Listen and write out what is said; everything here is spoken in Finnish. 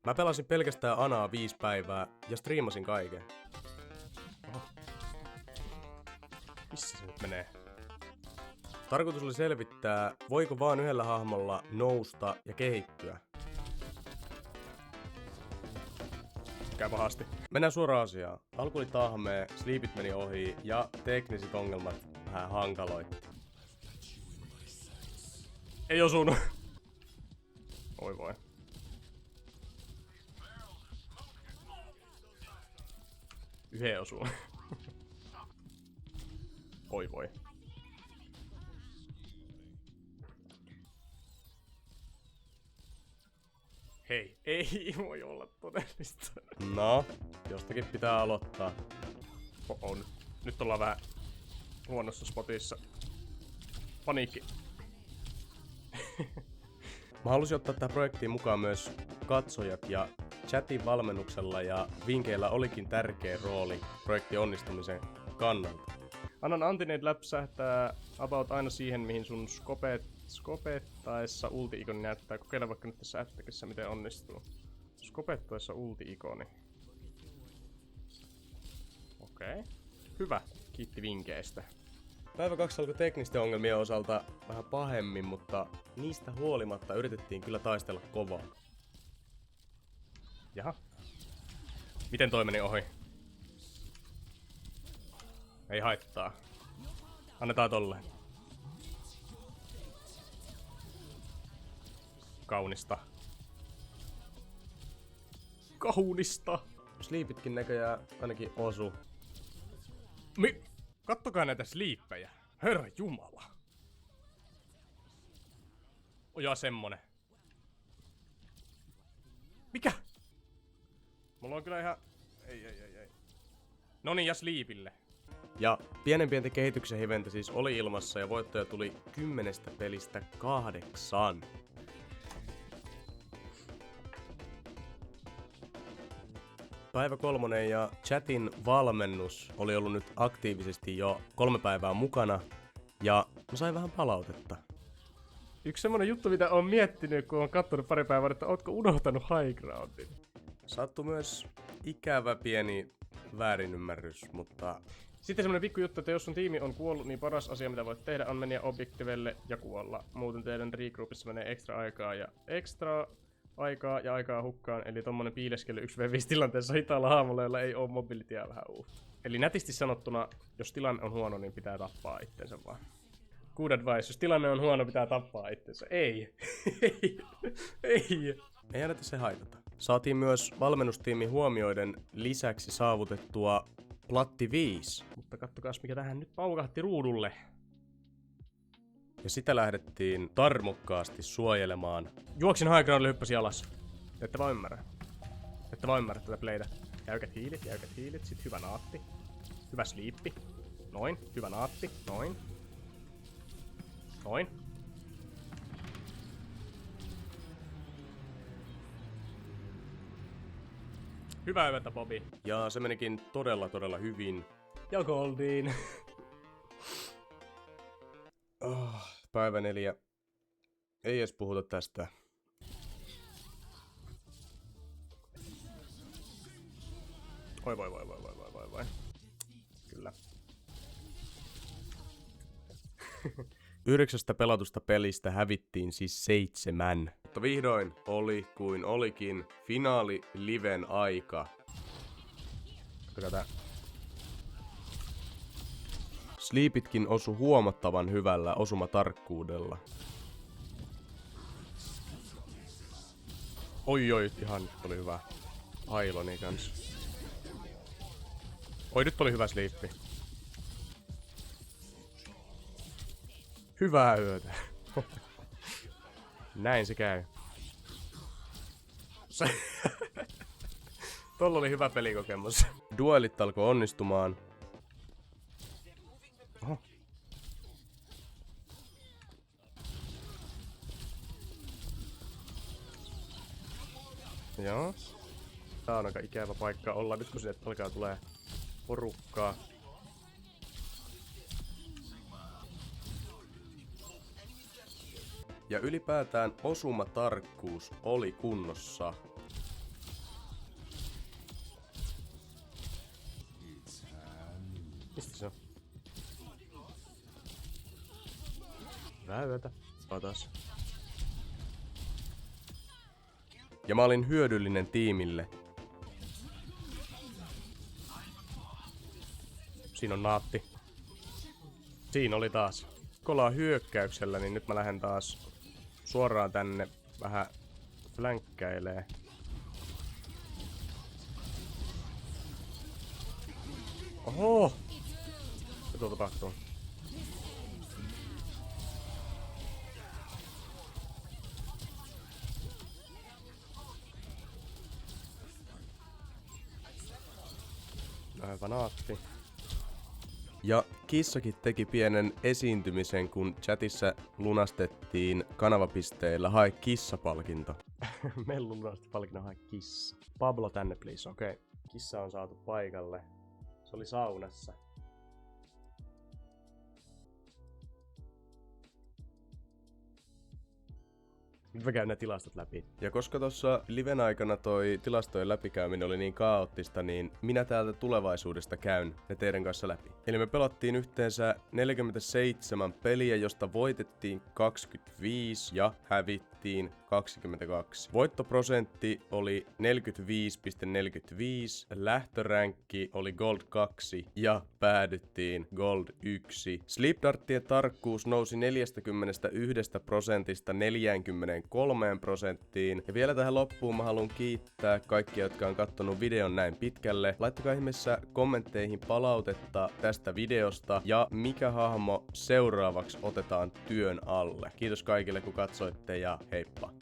Mä pelasin pelkästään Anaa 5 päivää ja striimasin kaiken. Oho. Missä se nyt menee? Tarkoitus oli selvittää, voiko vaan yhdellä hahmolla nousta ja kehittyä. Käy pahasti. Mennään suoraan asiaan. Alku oli tahmea, sleepit meni ohi ja tekniset ongelmat vähän hankaloitti. Ei osunut. Oi voi. Yhden osuu. Oi voi. Hei, ei voi olla todellista. No, jostakin pitää aloittaa. On. Nyt ollaan vähän huonossa spotissa. Paniikki. Mä halusin ottaa tähän projektiin mukaan myös katsojat ja chatin valmennuksella ja vinkeillä olikin tärkeä rooli projektin onnistumisen kannalta. Annan Antinate läpsähtää about aina siihen, mihin sun skopettaessa ulti-ikoni näyttää. Kokeile vaikka nyt tässä ättäkässä, miten onnistuu. Skopettaessa ulti-ikoni. Okei. Hyvä. Kiitti vinkeistä. Päivä 2 alkoi teknisten ongelmien osalta vähän pahemmin, mutta niistä huolimatta yritettiin kyllä taistella kovaa. Jaha. Miten toi meni ohi? Ei haittaa. Annetaan tolleen. Kaunista. Kaunista! Sleepitkin näköjään ainakin osu. Kattokaa näitä sleepejä. Herra jumala. Ojaa semmonen. Mikä? Mulla on kyllä ihan... Ei. Noniin ja sleepille. Ja pienen kehityksen hiventä siis oli ilmassa ja voittoja tuli 10 pelistä 8. Päivä 3 ja chatin valmennus oli ollut nyt aktiivisesti jo 3 päivää mukana ja mä sain vähän palautetta. Yksi semmonen juttu, mitä oon miettinyt, kun oon kattonut pari päivää, että ootko unohtanut high groundin? Sattui myös ikävä pieni väärinymmärrys, mutta... Sitten semmonen pikku juttu, että jos sun tiimi on kuollut, niin paras asia mitä voit tehdä on mennä objektivelle ja kuolla. Muuten teidän regroupissa menee ekstra aikaa hukkaan, eli tommonen piileskely 1v5 tilanteessa hitaalla haamulla, jolla ei oo mobilitya vähän Eli nätisti sanottuna, jos tilanne on huono, niin pitää tappaa itsensä vaan. Good advice, jos tilanne on huono, pitää tappaa itsensä. Ei. Ei anneta se haitata. Saatiin myös valmennustiimi huomioiden lisäksi saavutettua platti 5. Mutta kattokaas mikä tähän nyt paukahti ruudulle. Ja sitä lähdettiin tarmokkaasti suojelemaan. Juoksin high groundille, hyppäsin alas. Ette vaan ymmärrä tätä playtä. Jäykät hiilit, sit hyvä naatti. Hyvä sleepi. Noin, hyvä naatti, noin. Hyvää yötä, Bobby. Ja se menikin todella hyvin. Ja goldiin. Päivä 4. Ei edes puhuta tästä. Voi. Kyllä. 9 pelatusta pelistä hävittiin siis 7. Mutta vihdoin oli kuin olikin finaali liven aika. Katsotaan. Sleepitkin osu huomattavan hyvällä osumatarkkuudella. Oi, ihan nyt oli hyvä. Ailoni kans. Oi, nyt oli hyvä sleepi. Hyvää yötä. Näin se käy. Tolla oli hyvä pelikokemus. Duelit alkoi onnistumaan. Oho. Joo. Tää on aika ikävä paikka olla nyt kun sinne alkaa tulee porukkaa. Ja ylipäätään osumatarkkuus oli kunnossa. Mistä se on? Hyvää yötä. Otas. Ja mä olin hyödyllinen tiimille. Siinä on naatti. Siinä oli taas. Kolaa hyökkäyksellä, niin nyt mä lähden taas suoraan tänne vähän flänkkäilee. Oho! Mitä tapahtuu? Aivan naatti. Ja kissakin teki pienen esiintymisen, kun chatissa lunastettiin kanavapisteillä hae kissapalkinto. Meillä lunasti palkinto hae kissa. Pablo tänne please, okei. Okay. Kissa on saatu paikalle. Se oli saunassa. Nyt mä käyn ne tilastot läpi. Ja koska tuossa liven aikana toi tilastojen läpikäyminen oli niin kaoottista, niin minä täältä tulevaisuudesta käyn ne teidän kanssa läpi. Eli me pelattiin yhteensä 47 peliä, josta voitettiin 25 ja hävittiin 22. Voittoprosentti oli 45,45, lähtöränkki oli Gold 2 ja päädyttiin Gold 1. Sleepdartien tarkkuus nousi 41% 43%. Ja vielä tähän loppuun mä haluan kiittää kaikkia, jotka on kattonut videon näin pitkälle. Laittakaa ihmeessä kommentteihin palautetta tästä videosta ja mikä hahmo seuraavaksi otetaan työn alle. Kiitos kaikille kun katsoitte ja heippa!